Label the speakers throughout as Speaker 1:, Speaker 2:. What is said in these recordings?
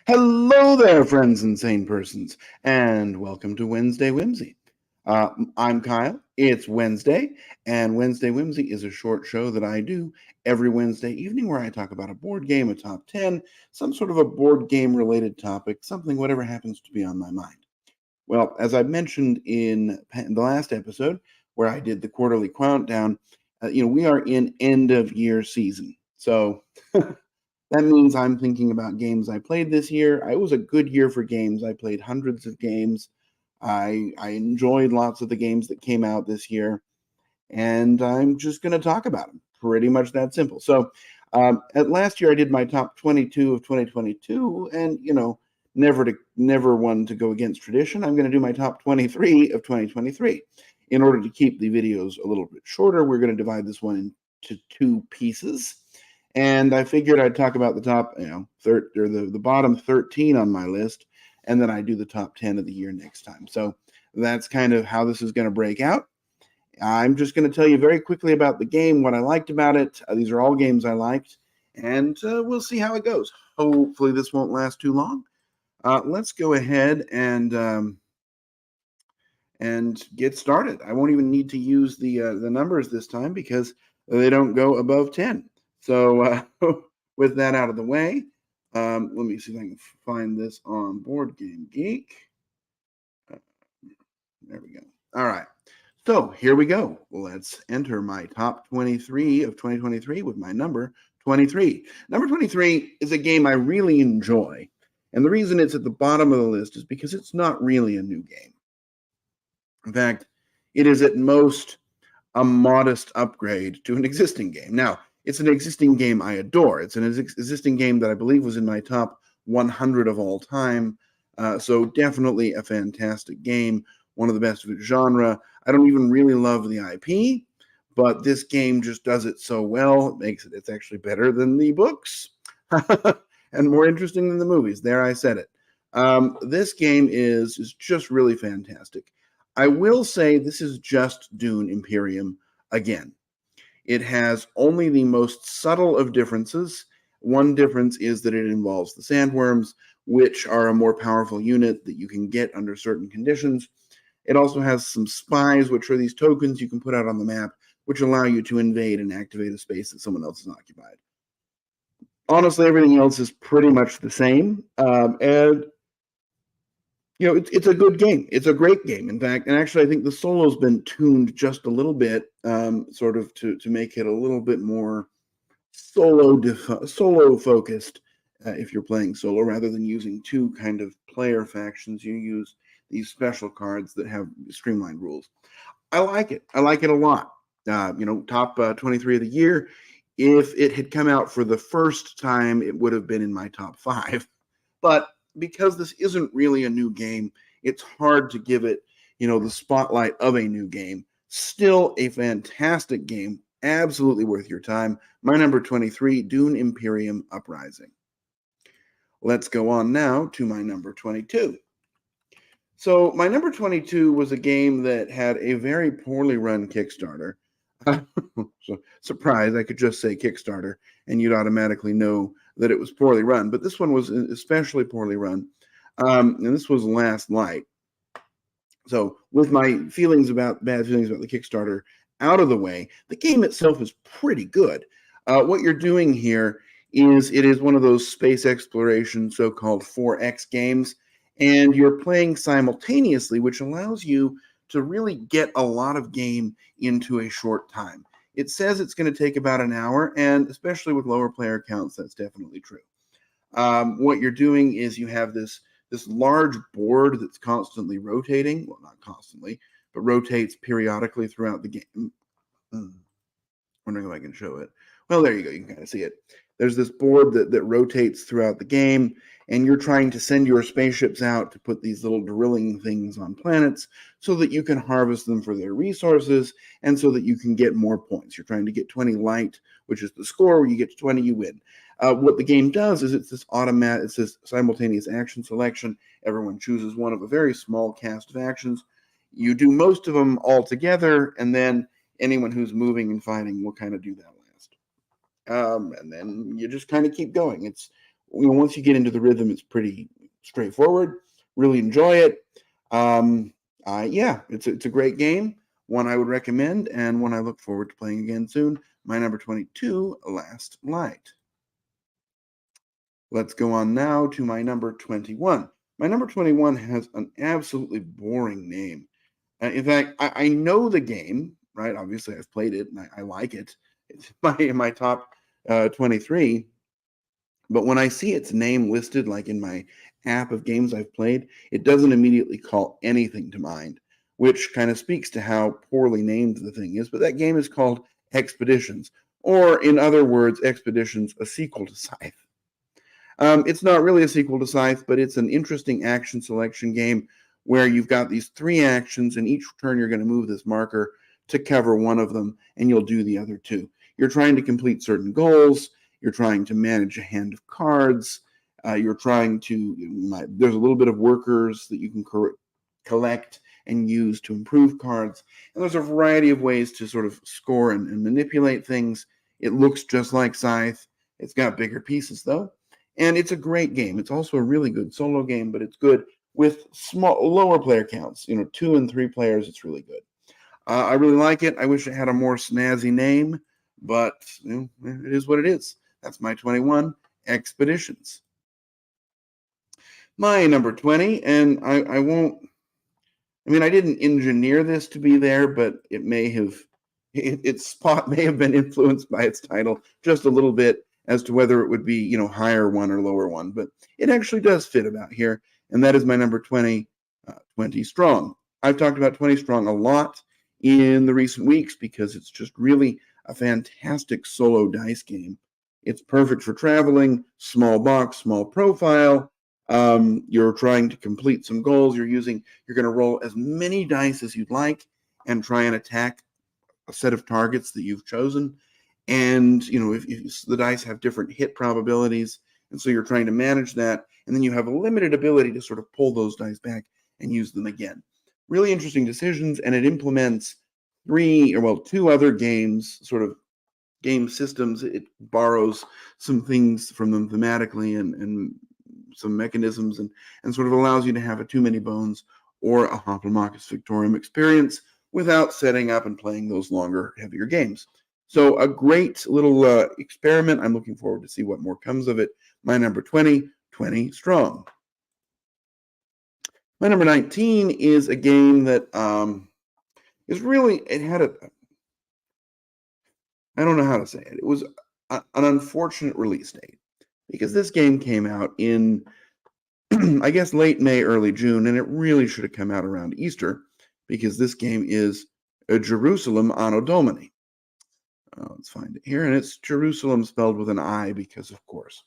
Speaker 1: Hello there, friends and sane persons, and welcome to Wednesday Whimsy. I'm Kyle. It's Wednesday, and Wednesday Whimsy is a short show that I do every Wednesday evening where I talk about a board game, a top 10, some sort of a board game related topic, something, whatever happens to be on my mind. Well, as I mentioned in the last episode where I did the quarterly countdown, we are in end of year season. So that means I'm thinking about games I played this year. It was a good year for games. I played hundreds of games. I enjoyed lots of the games that came out this year, and I'm just going to talk about them. Pretty much that simple. So, at last year I did my top 22 of 2022, and never one to go against tradition. I'm going to do my top 23 of 2023. In order to keep the videos a little bit shorter, we're going to divide this one into two pieces. And I figured I'd talk about the top, the bottom 13 on my list, and then I do the top 10 of the year next time. So that's kind of how this is going to break out. I'm just going to tell you very quickly about the game, what I liked about it. These are all games I liked, and we'll see how it goes. Hopefully this won't last too long. Let's go ahead and get started. I won't even need to use the numbers this time because they don't go above 10. So with that out of the way, let me see if I can find this on Board Game Geek. There we go. All right. So here we go. Let's enter my top 23 of 2023 with my number 23. Number 23 is a game I really enjoy. And the reason it's at the bottom of the list is because it's not really a new game. In fact, it is at most a modest upgrade to an existing game. Now, it's an existing game I adore. It's an existing game that I believe was in my top 100 of all time. So definitely a fantastic game, one of the best of its genre. I don't even really love the IP, but this game just does it so well. It's actually better than the books and more interesting than the movies. There, I said it. This game is just really fantastic. I will say this is just Dune Imperium again. It has only the most subtle of differences. One difference is that it involves the sandworms, which are a more powerful unit that you can get under certain conditions. It also has some spies, which are these tokens you can put out on the map, which allow you to invade and activate a space that someone else has occupied. Honestly, everything else is pretty much the same. It's a good game. It's a great game, in fact. And actually, I think the solo's been tuned just a little bit, sort of to make it a little bit more solo focused. If you're playing solo, rather than using two kind of player factions, you use these special cards that have streamlined rules. I like it. I like it a lot. Top 23 of the year. If it had come out for the first time, it would have been in my top 5. But because this isn't really a new game, it's hard to give it, the spotlight of a new game. Still a fantastic game, absolutely worth your time. My number 23, Dune Imperium Uprising. Let's go on now to my number 22. So my number 22 was a game that had a very poorly run Kickstarter. So, surprise, I could just say Kickstarter, and you'd automatically know that it was poorly run. But this one was especially poorly run, and this was Last Light. So with my bad feelings about the Kickstarter out of the way, the game itself is pretty good. What you're doing here is it is one of those space exploration so-called 4X games, and you're playing simultaneously, which allows you to really get a lot of game into a short time. It says it's going to take about an hour, and especially with lower player counts, that's definitely true. What you're doing is you have this large board that's constantly rotating. Well, not constantly, but rotates periodically throughout the game. Wondering if I can show it. Well, there you go. You can kind of see it. There's this board that rotates throughout the game, and you're trying to send your spaceships out to put these little drilling things on planets so that you can harvest them for their resources and so that you can get more points. You're trying to get 20 light, which is the score. When you get to 20, you win. What the game does is it's this simultaneous action selection. Everyone chooses one of a very small cast of actions. You do most of them all together, and then anyone who's moving and fighting will kind of do that last. And then you just kind of keep going. It's once you get into the rhythm, it's pretty straightforward. Really enjoy it. Yeah, it's a great game. One I would recommend, and one I look forward to playing again soon. My number 22, Last Light. Let's go on now to my number 21. My number 21 has an absolutely boring name. In fact, I know the game, right? Obviously, I've played it, and I like it. It's in my top 23. But when I see its name listed, like in my app of games I've played, it doesn't immediately call anything to mind, which kind of speaks to how poorly named the thing is. But that game is called Expeditions, or in other words, Expeditions, a sequel to Scythe. It's not really a sequel to Scythe, but it's an interesting action selection game where you've got these 3 actions, and each turn you're going to move this marker to cover one of them, and you'll do the other 2. You're trying to complete certain goals. You're trying to manage a hand of cards. You're trying to, there's a little bit of workers that you can collect and use to improve cards. And there's a variety of ways to sort of score and manipulate things. It looks just like Scythe. It's got bigger pieces, though. And it's a great game. It's also a really good solo game, but it's good with lower player counts. 2 and 3 players, it's really good. I really like it. I wish it had a more snazzy name, but it is what it is. That's my 21, Expeditions. My number 20, and I won't, I didn't engineer this to be there, but its spot may have been influenced by its title just a little bit as to whether it would be, higher one or lower one, but it actually does fit about here, and that is my number 20, 20 Strong. I've talked about 20 Strong a lot in the recent weeks because it's just really a fantastic solo dice game. It's perfect for traveling, small box, small profile. You're trying to complete some goals. You're going to roll as many dice as you'd like and try and attack a set of targets that you've chosen. And, if the dice have different hit probabilities, and so you're trying to manage that, and then you have a limited ability to sort of pull those dice back and use them again. Really interesting decisions, and it implements 2 other games, sort of game systems. It borrows some things from them thematically and some mechanisms, and sort of allows you to have a Too Many Bones or a Hoplomachus Victorium experience without setting up and playing those longer, heavier games. So a great little experiment. I'm looking forward to see what more comes of it. My number 20, 20 Strong. My number 19 is a game that it had I don't know how to say it. It was an unfortunate release date because this game came out in, I guess, late May, early June, and it really should have come out around Easter because this game is a Jerusalem Anno Domini. Let's find it here, and it's Jerusalem spelled with an I because, of course.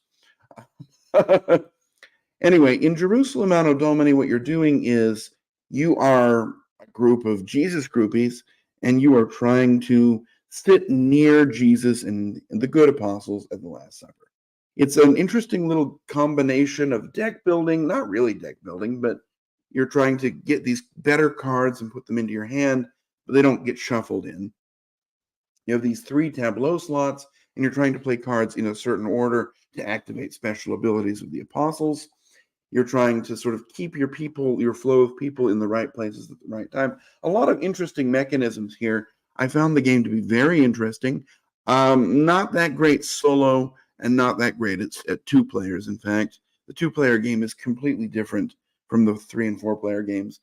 Speaker 1: Anyway, in Jerusalem Anno Domini, what you're doing is you are a group of Jesus groupies, and you are trying to sit near Jesus and the good apostles at the Last Supper. It's an interesting little combination of deck building, not really deck building, but you're trying to get these better cards and put them into your hand, but they don't get shuffled in. You have these 3 tableau slots, and you're trying to play cards in a certain order to activate special abilities of the apostles. You're trying to sort of keep your flow of people in the right places at the right time. A lot of interesting mechanisms here. I found the game to be very interesting. Not that great solo and not that great at 2 players. In fact, the 2-player game is completely different from the 3 and 4-player games.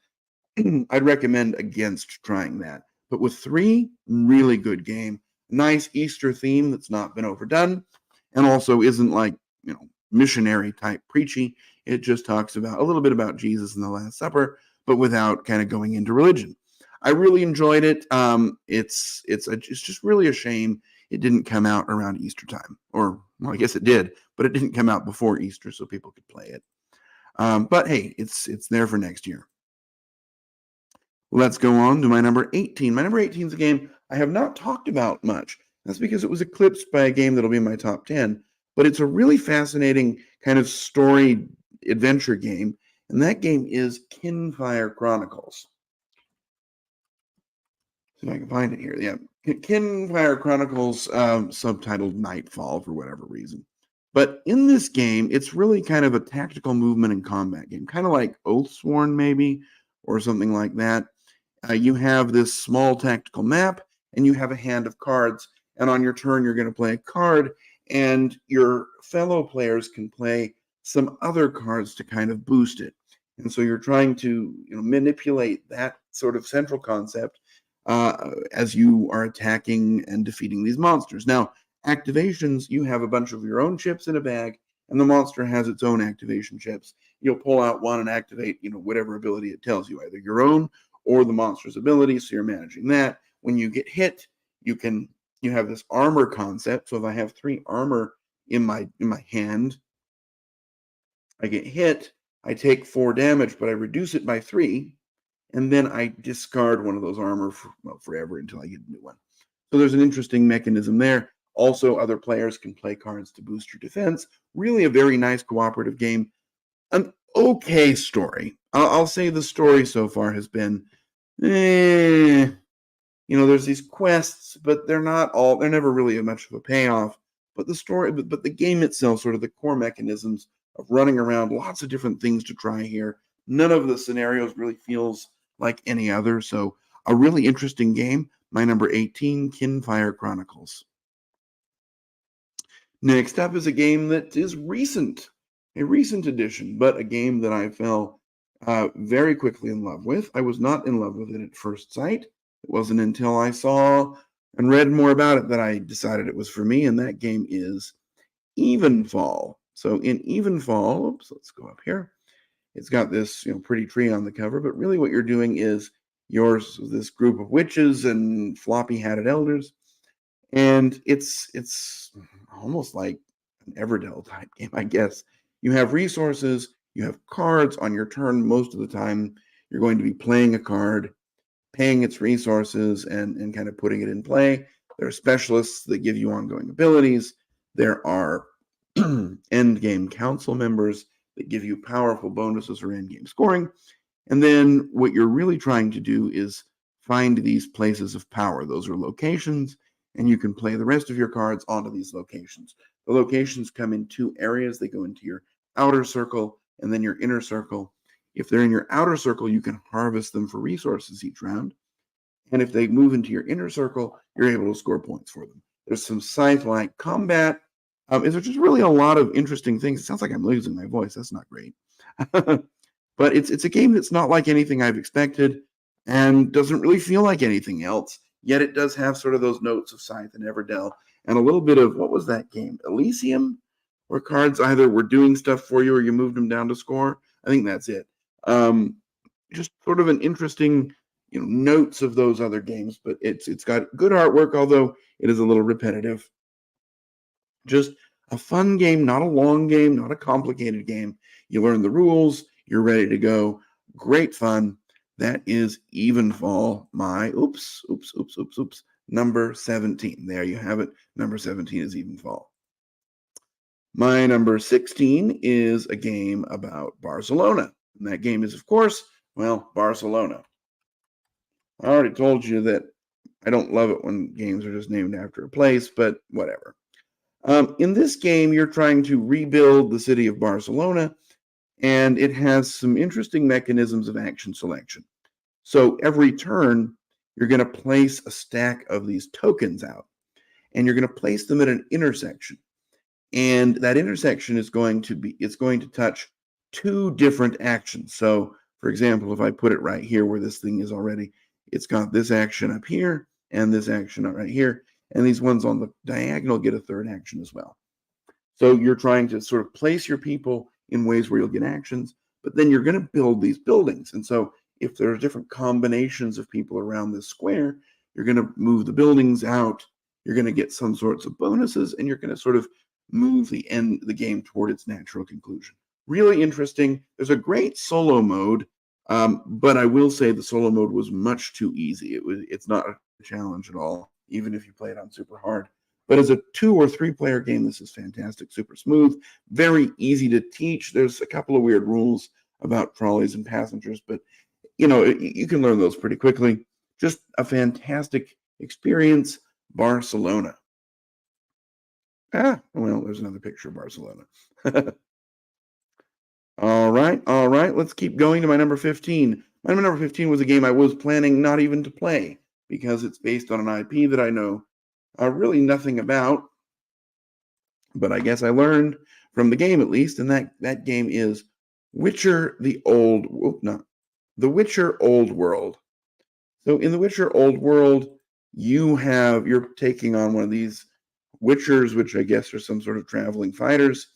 Speaker 1: I'd recommend against trying that. But with 3, really good game. Nice Easter theme that's not been overdone and also isn't like, missionary type preachy. It just talks about a little bit about Jesus and the Last Supper, but without kind of going into religion. I really enjoyed it. It's just really a shame it didn't come out around Easter time, or well, I guess it did, but it didn't come out before Easter so people could play it. But hey, it's there for next year. Let's go on to my number 18. My number 18 is a game I have not talked about much. That's because it was eclipsed by a game that'll be in my top 10. But it's a really fascinating kind of story adventure game, and that game is Kinfire Chronicles. See if I can find it here. Yeah, Kinfire Chronicles, subtitled Nightfall for whatever reason. But in this game, it's really kind of a tactical movement and combat game, kind of like Oathsworn maybe, or something like that. You have this small tactical map, and you have a hand of cards. And on your turn, you're going to play a card, and your fellow players can play some other cards to kind of boost it. And so you're trying to manipulate that sort of central concept as you are attacking and defeating these monsters. Now, activations, you have a bunch of your own chips in a bag, and the monster has its own activation chips. You'll pull out one and activate, whatever ability it tells you, either your own or the monster's ability. So you're managing that. When you get hit, you have this armor concept. So if I have 3 armor in my hand, I get hit, I take 4 damage, but I reduce it by 3, and then I discard one of those armor forever until I get a new one. So there's an interesting mechanism there. Also, other players can play cards to boost your defense. Really a very nice cooperative game. An okay story. I'll say the story so far has been, there's these quests, but they're never really much of a payoff. But the story, but the game itself, sort of the core mechanisms of running around, lots of different things to try here. None of the scenarios really feels like any other. So a really interesting game. My number 18, Kinfire Chronicles. Next up is a game that is recent, a recent addition, but a game that I fell very quickly in love with. I was not in love with it at first sight. It wasn't until I saw and read more about it that I decided it was for me, and that game is Evenfall. So in Evenfall, let's go up here. It's got this pretty tree on the cover, but really what you're doing is you're this group of witches and floppy-hatted elders, and it's almost like an Everdell type game, I guess. You have resources, you have cards on your turn. Most of the time, you're going to be playing a card, paying its resources, and kind of putting it in play. There are specialists that give you ongoing abilities. There are end game council members that give you powerful bonuses or end game scoring. And then what you're really trying to do is find these places of power. Those are locations, and you can play the rest of your cards onto these locations. The locations come in 2 areas. They go into your outer circle and then your inner circle. If they're in your outer circle, you can harvest them for resources each round. And if they move into your inner circle, you're able to score points for them. There's some scythe-like combat. There's just really a lot of interesting things. It sounds like I'm losing my voice. That's not great. But it's a game that's not like anything I've expected and doesn't really feel like anything else. Yet it does have sort of those notes of Scythe and Everdell and a little bit of, what was that game? Elysium? Where cards either were doing stuff for you or you moved them down to score. I think that's it. Just sort of an interesting notes of those other games, but it's got good artwork, although it is a little repetitive. Just a fun game, not a long game, not a complicated game. You learn the rules, you're ready to go. Great fun. That is Evenfall, my number 17. There you have it. Number 17 is Evenfall. My number 16 is a game about Barcelona. And that game is, of course, Barcelona. I already told you that I don't love it when games are just named after a place, but whatever. In this game, you're trying to rebuild the city of Barcelona, and it has some interesting mechanisms of action selection. So every turn, you're going to place a stack of these tokens out, and you're going to place them at an intersection. And that intersection is going to touch 2 different actions. So, for example, if I put it right here where this thing is already, it's got this action up here and this action right here. And these ones on the diagonal get a 3rd action as well. So you're trying to sort of place your people in ways where you'll get actions, but then you're going to build these buildings. And so if there are different combinations of people around this square, you're going to move the buildings out. You're going to get some sorts of bonuses, and you're going to sort of move the game toward its natural conclusion. Really interesting. There's a great solo mode, but I will say the solo mode was much too easy. It's not a challenge at all, even if you play it on super hard. But as a 2 or 3 player game, this is fantastic, super smooth, very easy to teach. There's a couple of weird rules about trolleys and passengers, but you can learn those pretty quickly. Just a fantastic experience, Barcelona. Well, there's another picture of Barcelona. All right. Let's keep going to my number 15. My number 15 was a game I was planning not even to play because it's based on an IP that I know really nothing about. But I guess I learned from the game at least, and that game is Witcher The Witcher Old World. So in The Witcher Old World, you're taking on one of these Witchers, which I guess are some sort of traveling fighters,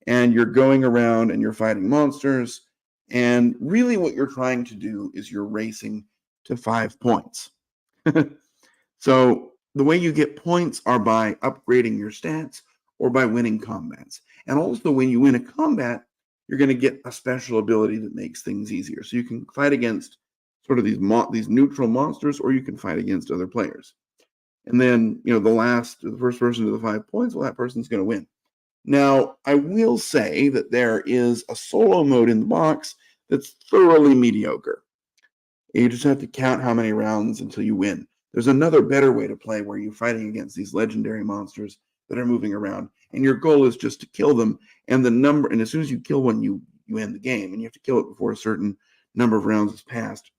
Speaker 1: and you're going around and you're fighting monsters. And really what you're trying to do is you're racing to 5 points. So the way you get points are by upgrading your stats or by winning combats. And also when you win a combat, you're going to get a special ability that makes things easier. So you can fight against sort of these neutral monsters, or you can fight against other players. And then, the first person to the 5 points, well, that person's going to win. Now, I will say that there is a solo mode in the box that's thoroughly mediocre. You just have to count how many rounds until you win. There's another better way to play where you're fighting against these legendary monsters that are moving around, and your goal is just to kill them. And as soon as you kill one, you end the game, and you have to kill it before a certain number of rounds has passed.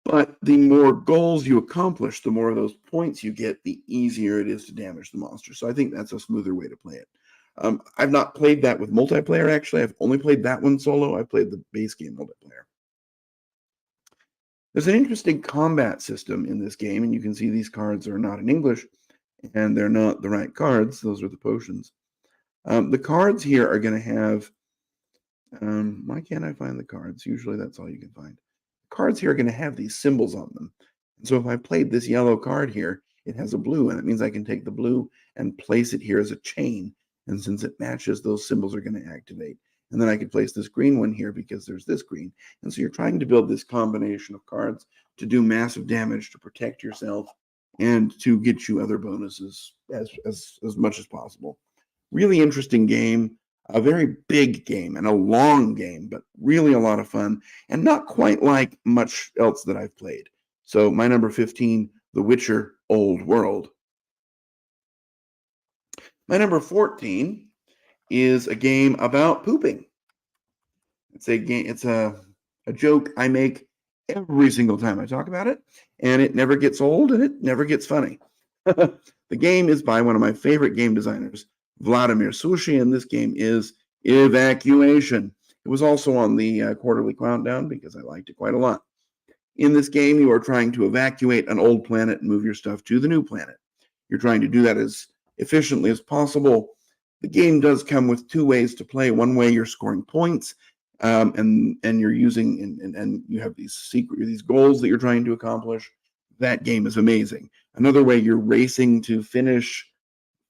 Speaker 1: But the more goals you accomplish, the more of those points you get, the easier it is to damage the monster. So I think that's a smoother way to play it. I've not played that with multiplayer, actually. I've only played that one solo. I played the base game multiplayer. There's an interesting combat system in this game, and you can see these cards are not in English, and they're not the right cards. Those are the potions. The cards here are going to have... why can't I find the cards? Usually that's all you can find. The cards here are going to have these symbols on them. And so if I played this yellow card here, it has a blue, and it means I can take the blue and place it here as a chain. And since it matches, those symbols are going to activate. And then I could place this green one here because there's this green. And so you're trying to build this combination of cards to do massive damage, to protect yourself, and to get you other bonuses as much as possible. Really interesting game, a very big game and a long game, but really a lot of fun, and not quite like much else that I've played. So my number 15, The Witcher Old World. My number 14 is a game about pooping. It's a joke I make every single time I talk about it, and it never gets old and it never gets funny. The game is by one of my favorite game designers, Vladimir Sushi, and this game is Evacuation. It was also on the quarterly countdown because I liked it quite a lot. In this game, you are trying to evacuate an old planet and move your stuff to the new planet. You're trying to do that as efficiently as possible. The game does come with 2 ways to play. One way, you're scoring points, and you're using and you have these goals that you're trying to accomplish. That game is amazing. Another way, you're racing to finish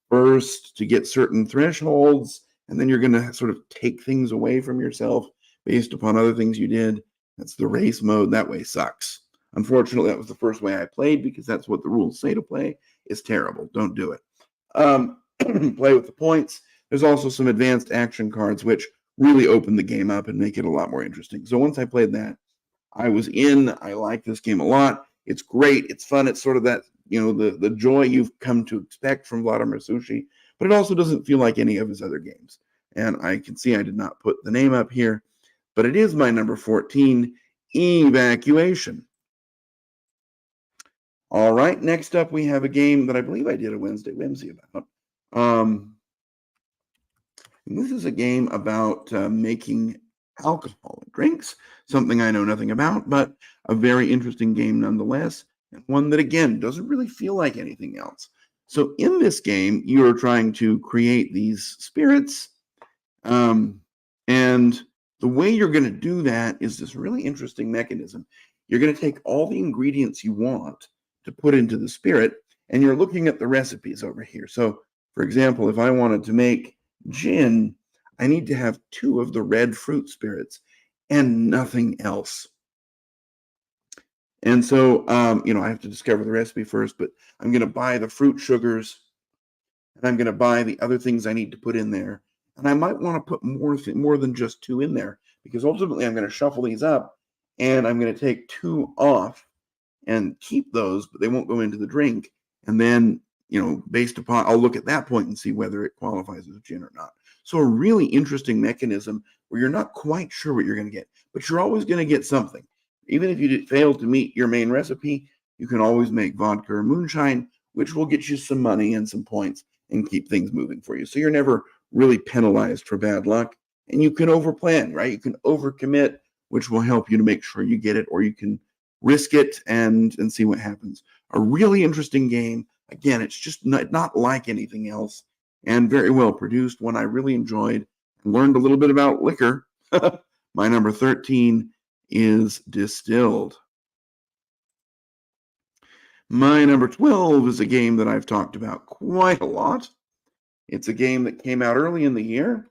Speaker 1: first to get certain thresholds, and then you're going to sort of take things away from yourself based upon other things you did. That's the race mode. That way sucks. Unfortunately, that was the first way I played because that's what the rules say to play. It's terrible. Don't do it. Play with the points. There's also some advanced action cards which really open the game up and make it a lot more interesting. So once I played that, I was in. I like this game a lot. It's great. It's fun. It's sort of that, the joy you've come to expect from Vladimir Sushi, but it also doesn't feel like any of his other games. And I can see I did not put the name up here, but it is my number 14, Evacuation. All right, next up we have a game that I believe I did a Whimsy about. This is a game about making alcoholic drinks, something I know nothing about, but a very interesting game nonetheless, and one that, again, doesn't really feel like anything else. So in this game, you are trying to create these spirits, and the way you're going to do that is this really interesting mechanism. You're going to take all the ingredients you want to put into the spirit, and you're looking at the recipes over here. So, for example, if I wanted to make gin, I need to have 2 of the red fruit spirits and nothing else. And so, I have to discover the recipe first, but I'm going to buy the fruit sugars, and I'm going to buy the other things I need to put in there. And I might want to put more than just 2 in there, because ultimately I'm going to shuffle these up, and I'm going to take 2 off and keep those, but they won't go into the drink. And then based upon, I'll look at that point and see whether it qualifies as a gin or not. So a really interesting mechanism where you're not quite sure what you're going to get, but you're always going to get something. Even if you fail to meet your main recipe, you can always make vodka or moonshine, which will get you some money and some points and keep things moving for you. So you're never really penalized for bad luck. And you can overplan, right? You can overcommit, which will help you to make sure you get it, or you can risk it and see what happens. A really interesting game. Again, it's just not like anything else, and very well produced, one I really enjoyed and learned a little bit about liquor. My number 13 is Distilled. My number 12 is a game that I've talked about quite a lot. It's a game that came out early in the year,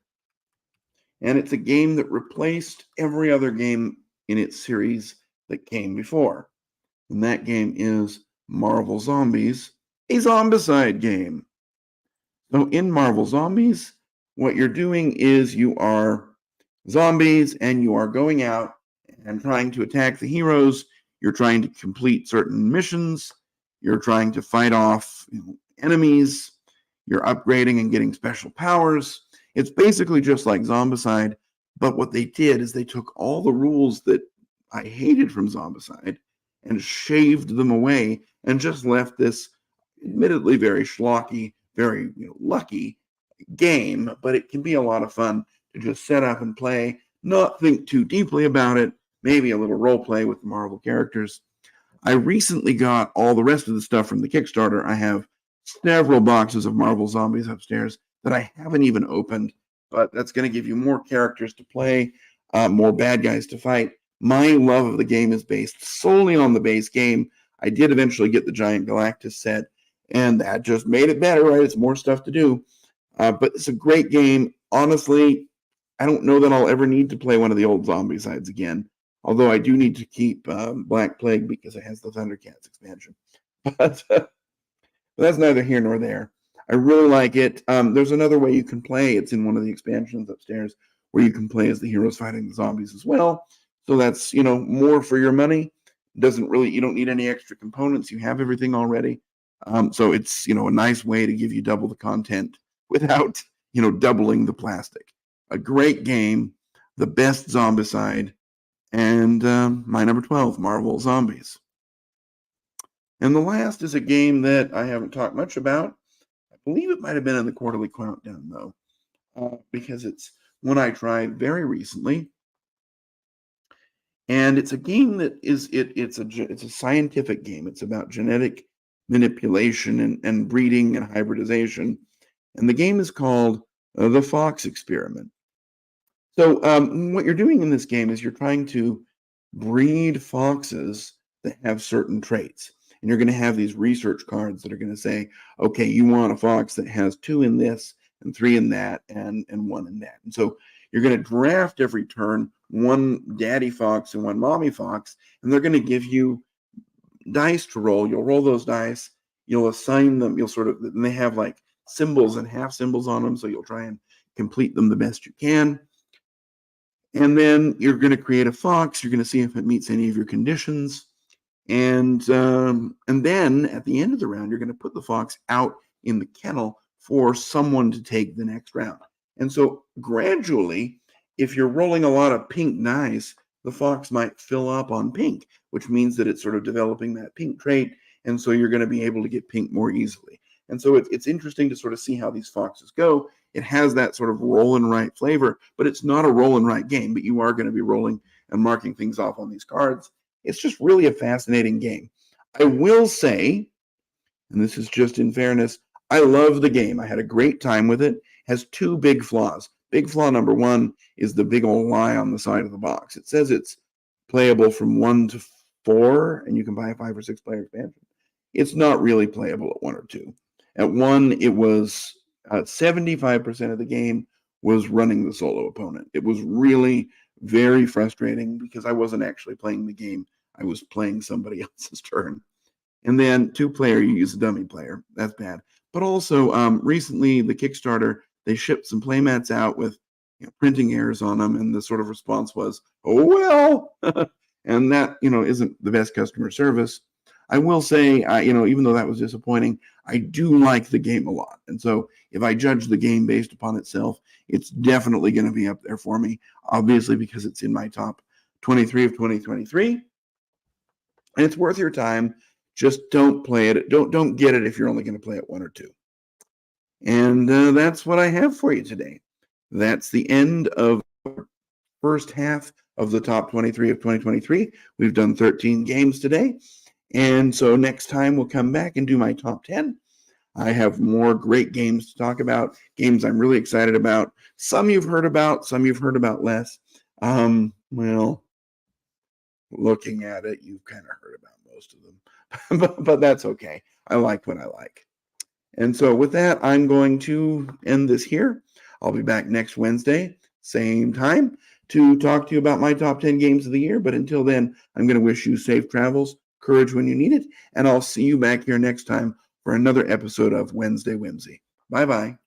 Speaker 1: and it's a game that replaced every other game in its series that came before. And that game is Marvel Zombies, a zombicide game. So in Marvel Zombies, what you're doing is you are zombies and you are going out and trying to attack the heroes. You're trying to complete certain missions. You're trying to fight off enemies. You're upgrading and getting special powers. It's basically just like Zombicide, but what they did is they took all the rules that I hated from Zombicide and shaved them away and just left this admittedly very schlocky, very lucky game, but it can be a lot of fun to just set up and play, not think too deeply about it, maybe a little role play with the Marvel characters. I recently got all the rest of the stuff from the Kickstarter. I have several boxes of Marvel Zombies upstairs that I haven't even opened, but that's going to give you more characters to play, more bad guys to fight. My love of the game is based solely on the base game. I did eventually get the Giant Galactus set, and that just made it better, right? It's more stuff to do. But it's a great game. Honestly, I don't know that I'll ever need to play one of the old Zombicides again, although I do need to keep Black Plague because it has the Thundercats expansion. But that's neither here nor there. I really like it. There's another way you can play. It's in one of the expansions upstairs where you can play as the heroes fighting the zombies as well. So that's, more for your money. You don't need any extra components. You have everything already. So it's, a nice way to give you double the content without, doubling the plastic. A great game, the best Zombicide, and my number 12, Marvel Zombies. And the last is a game that I haven't talked much about. I believe it might have been in the quarterly countdown, though, because it's one I tried very recently. And it's a game that it's a scientific game. It's about genetic manipulation and breeding and hybridization. And the game is called The Fox Experiment. So what you're doing in this game is you're trying to breed foxes that have certain traits. And you're going to have these research cards that are going to say, okay, you want a fox that has 2 in this and 3 in that and 1 in that. And so you're going to draft every turn 1 daddy fox and 1 mommy fox, and they're going to give you dice to roll. You'll roll those dice. You'll assign them. And they have like symbols and half symbols on them, so you'll try and complete them the best you can. And then you're going to create a fox. You're going to see if it meets any of your conditions. And then at the end of the round, you're going to put the fox out in the kennel for someone to take the next round. And so gradually, if you're rolling a lot of pink dice, the fox might fill up on pink, which means that it's sort of developing that pink trait. And so you're going to be able to get pink more easily. And so it's interesting to sort of see how these foxes go. It has that sort of roll and write flavor, but it's not a roll and write game, but you are going to be rolling and marking things off on these cards. It's just really a fascinating game. I will say, and this is just in fairness, I love the game. I had a great time with it. It has 2 big flaws. Big flaw number 1 is the big old lie on the side of the box. It says it's playable from 1 to 4, and you can buy a 5 or 6 player expansion. It's not really playable at 1 or 2. At 1, it was 75% of the game was running the solo opponent. It was really very frustrating because I wasn't actually playing the game. I was playing somebody else's turn. And then 2-player, you use a dummy player. That's bad. But also, recently, the Kickstarter, they shipped some playmats out with printing errors on them, and the sort of response was, oh, well. And that, isn't the best customer service. I will say, even though that was disappointing, I do like the game a lot. And so if I judge the game based upon itself, it's definitely going to be up there for me, obviously, because it's in my top 23 of 2023. And it's worth your time. Just don't play it. Don't get it if you're only going to play it one or two. And that's what I have for you today. That's the end of the first half of the top 23 of 2023. We've done 13 games today. And so next time we'll come back and do my top 10. I have more great games to talk about, games I'm really excited about. Some you've heard about, some you've heard about less. Well, looking at it, you've kind of heard about most of them, but that's okay. I like what I like. And so with that, I'm going to end this here. I'll be back next Wednesday, same time, to talk to you about my top 10 games of the year. But until then, I'm going to wish you safe travels, courage when you need it, and I'll see you back here next time for another episode of Wednesday Whimsy. Bye-bye.